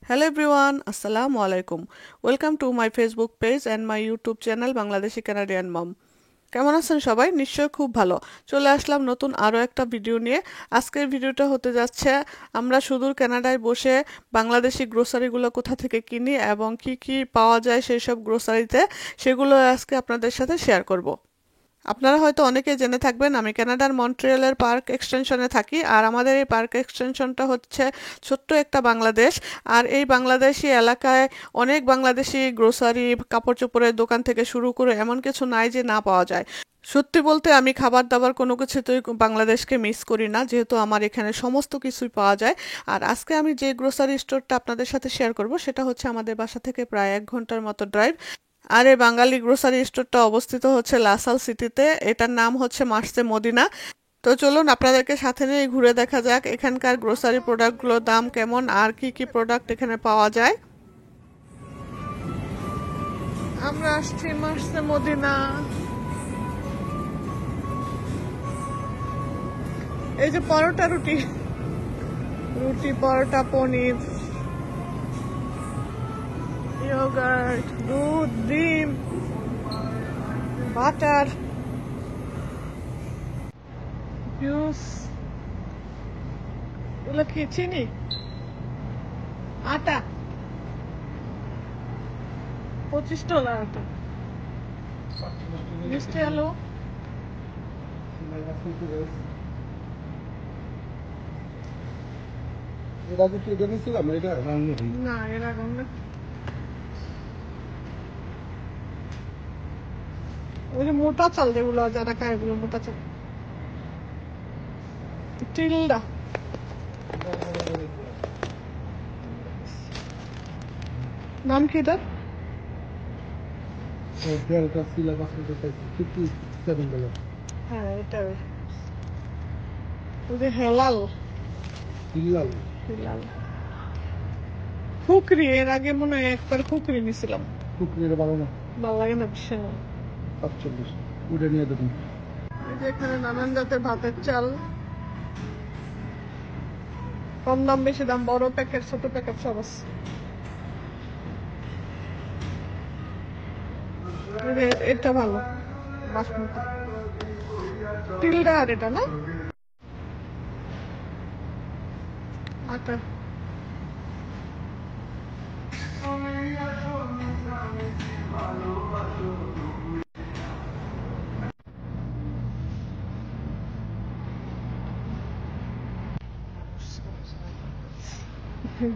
Hello everyone, Assalamu alaikum. Welcome to my Facebook page and my YouTube channel Bangladeshi Canadian Mom. কেমন আছেন সবাই? নিশ্চয়ই খুব ভালো। চলে আসলাম নতুন আরও একটা ভিডিও নিয়ে। আজকের ভিডিওটা হতে যাচ্ছে আমরা সুদূর কানাডায় বসে বাংলাদেশি গ্রোসারিগুলো কোথা থেকে কিনি এবং কি কি পাওয়া যায় সেই সব গ্রোসারিতে, সেগুলো আজকে আপনাদের সাথে শেয়ার করব। আপনারা হয়তো অনেকেই জেনে থাকবেন আমি কানাডার মন্ট্রিয়ালের পার্ক এক্সটেনশনে থাকি, আর আমাদের এই পার্ক এক্সটেনশনটা হচ্ছে ছোট্ট একটা বাংলাদেশ। আর এই বাংলাদেশি এলাকায় অনেক বাংলাদেশি গ্রোসারি, কাপড় চোপড়ের দোকান থেকে শুরু করে এমন কিছু নাই যে না পাওয়া যায়। সত্যি বলতে আমি খাবার দাবার কোনো কিছুতেই বাংলাদেশকে মিস করি না, যেহেতু আমার এখানে সমস্ত কিছুই পাওয়া যায়। আর আজকে আমি যে গ্রোসারি স্টোরটা আপনাদের সাথে শেয়ার করব সেটা হচ্ছে আমাদের বাসা থেকে প্রায় 1 ঘন্টার মতো ড্রাইভ। আর এই বাঙালি গ্রোসারি স্টোরটা অবস্থিত হচ্ছে লাসাল সিটিতে। এটার নাম হচ্ছে মার্সে মদিনা। তো চলুন আপনাদেরকে সাথে নিয়ে ঘুরে দেখা যাক এখানকার গ্রোসারি প্রোডাক্টগুলোর দাম কেমন আর কি কি প্রোডাক্ট এখানে পাওয়া যায়। আমরা আসছি মার্সে মদিনা। এই যে পরোটা, রুটি রুটি পরোটা, পনির, ইয়োগার্ট, দুধ, ডিম, বাটার, জুস, এগুলো কি চিনি, আটা, $25 আটা, মিষ্টি আলু, না এরকম না। ওই যে মোটা চাল, যেগুলো যারা খায় এগুলো মোটা চাল। টিল্ডা, নাম কি এটা? হ্যাঁ এটা ওই যে হেলাল, হিলাল। ফুকরি, এর আগে মনে হয় একবার ফুকরি নিছিলাম, ভালো লাগে না ভীষণ। এই যে এখানে নানান জাতের ভাতের চাল, কম দাম বেশি দাম, বড় প্যাকেট ছোট প্যাকেট সব আছে। এটা ভালো, বাসমতি টিল্ডা। আর এটা না আটা।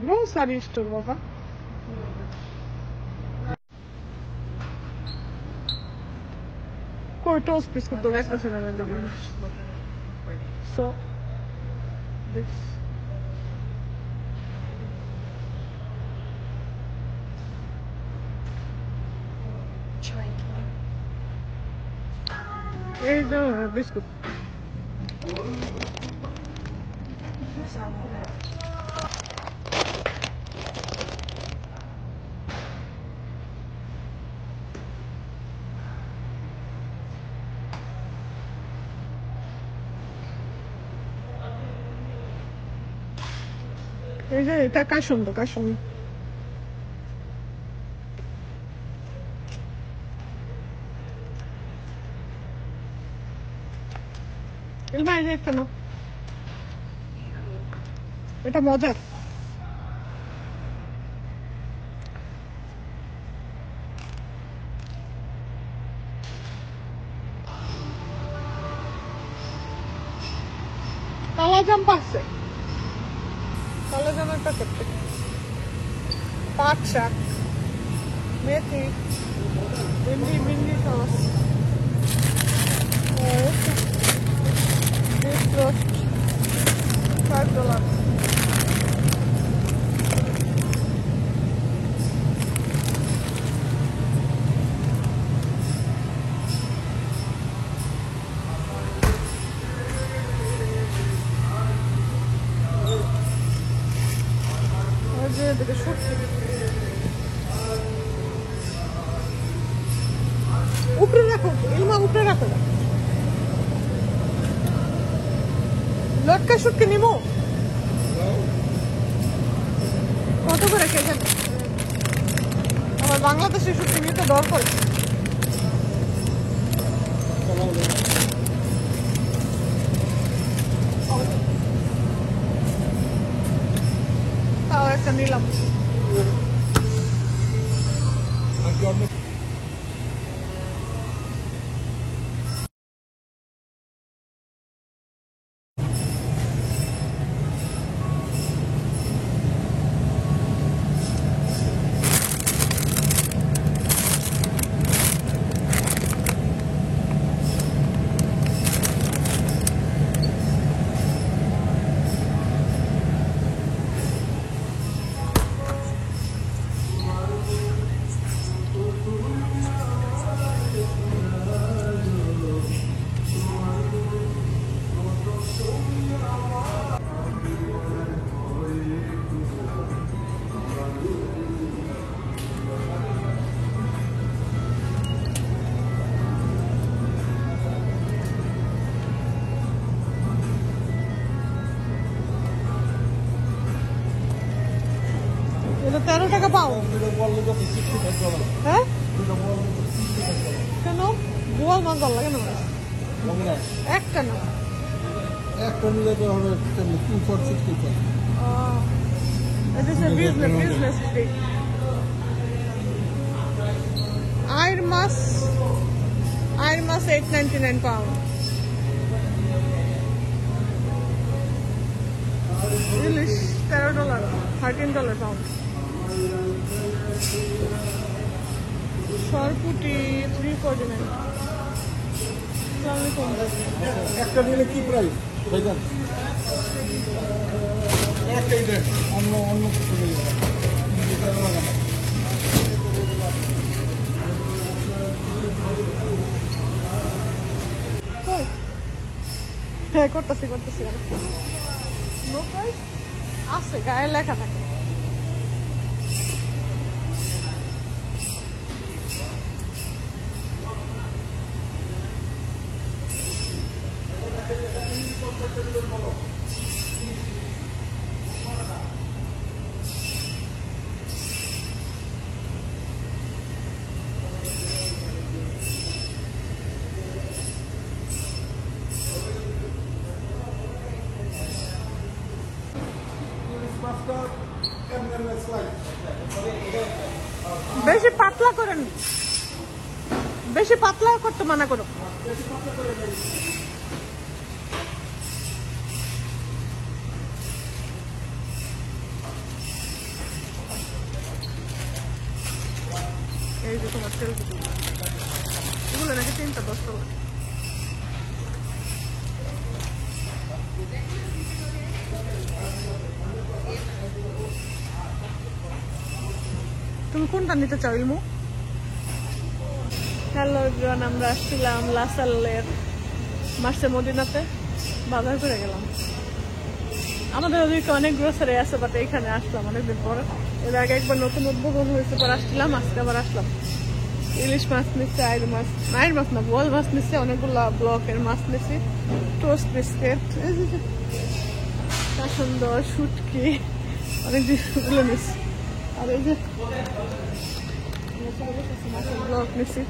গ্রোসারি স্টোর বাবা। কই টোস্ট বিস্কুট তো রাখতেছে না। So this এই যে বিস্কুট। এই যে এটা কাশুন, তো কাশুন। এটা মজার। কালাজাম পাচ্ছে, কালাজামের প্যাকেট থেকে পাট শাক, মেথি, ভিন্ডি, ভিন্ডি সস, বিফ রোস্ট, $5। উপরে রাখো, ইলমা উপরে রাখো। লটকা শুটকি নিমো, কত করে খেয়ে জানি আমার বাংলাদেশের শুটকি নিতে ডর করে। তাও একটা নিলাম। এটা 13 টাকা পাও। হ্যাঁ কেন বোয়াল মাছ ভালো লাগে না? একটা না একটা নিলে তো হবে 2 for 60। It is a business thing. Iron mass £8.99 pound. English $13, $13 pound. Sharputi $3.49. একটা নিলে কি প্রাইস ভাইজান? একটাই দেন, অন্য কিছু নিলে হ্যাঁ করতেছি আছে গায়ে লেখা থাকে। বেশি পাতলা করেন, বেশি পাতলা করতে মানা করো। এই যে তোমার তেল এগুলো নাকি 3টা 10 টাকা। তুমি কোনটা নিতে চাও ইলমু? হ্যালো এভরিওয়ান, আমরা আসছিলাম লাসালের মার্সে মদিনাতে, বাজার করে গেলাম। আমাদের ওদিকে অনেক গ্রোসারি আছে, বাট এইখানে আসলাম অনেকদিন পরে। এর আগে একবার নতুন উদ্বোধন হয়েছে, পর আসছিলাম, আজকে আবার আসলাম। ইলিশ মাছ নিচ্ছে, আইর মাছ না বোয়াল মাছ নিচ্ছে, অনেকগুলো ব্লকের মাছ নিচ্ছি, টোস্ট বিস্কিট, সুন্দর শুটকি, অনেক জিনিসগুলো নিচ্ছি। আর এই যে ব্লক নিচ্ছি।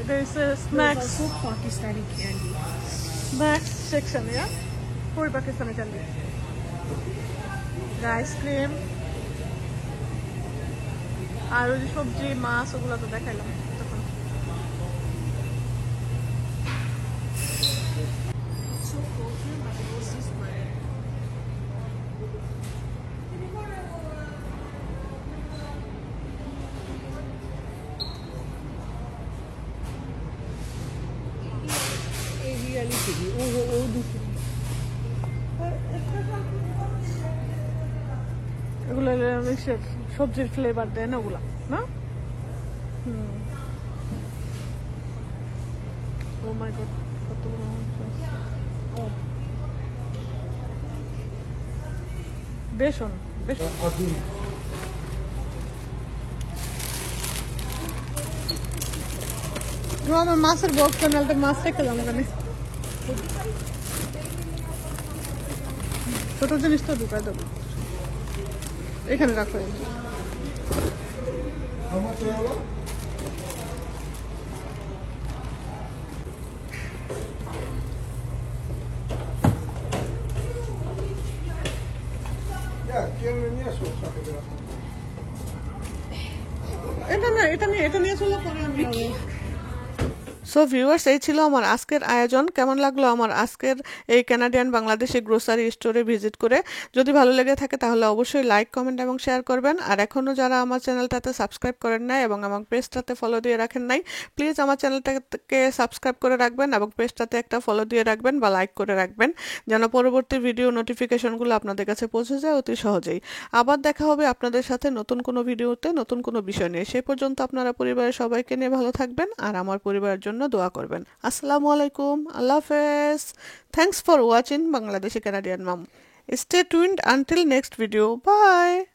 There is a snacks, Pakistani candy. snacks section, yeah? Full Pakistani candy. The ice cream. আর ওই যে সবজি মাছ ওগুলো তো দেখাইলাম তখন। এগুলো সবজির ফ্লেভার দেয় না ওগুলা, না? ও মাই গড, কত বড় বেসন আদিম আমার মাছের বক্স নালটা মাছ রেখে যাবো ওখানে ছোট জিনিস তো ঢুকাই দেবো এখানে রাখো আমার তো হলো কেমন নিয়ে আসো এটা নিয়ে চলে পরে আমি সো ভিউয়ার্স এই ছিল আমার আজকের আয়োজন কেমন লাগলো আমার আজকের এই কানাডিয়ান বাংলাদেশি গ্রোসারি স্টোরে ভিজিট করে যদি ভালো লেগে থাকে তাহলে অবশ্যই লাইক কমেন্ট এবং শেয়ার করবেন আর এখনও যারা আমার চ্যানেলটাতে সাবস্ক্রাইব করেন নাই এবং আমার পেজটাতে ফলো দিয়ে রাখেন নাই প্লিজ আমার চ্যানেলটাকে সাবস্ক্রাইব করে রাখবেন এবং পেজটাতে একটা ফলো দিয়ে রাখবেন বা লাইক করে রাখবেন যেন পরবর্তী ভিডিও নোটিফিকেশনগুলো আপনাদের কাছে পৌঁছে যায় অতি সহজেই আবার দেখা হবে আপনাদের সাথে নতুন কোনো ভিডিওতে নতুন কোনো বিষয় নিয়ে সেই পর্যন্ত আপনারা পরিবারের সবাইকে নিয়ে ভালো থাকবেন আর আমার পরিবারের জন্য দোয়া করবেন আসসালামু আলাইকুম আল্লাহ হাফেজ thanks for watching Bangladeshi Canadian mom stay tuned until next video by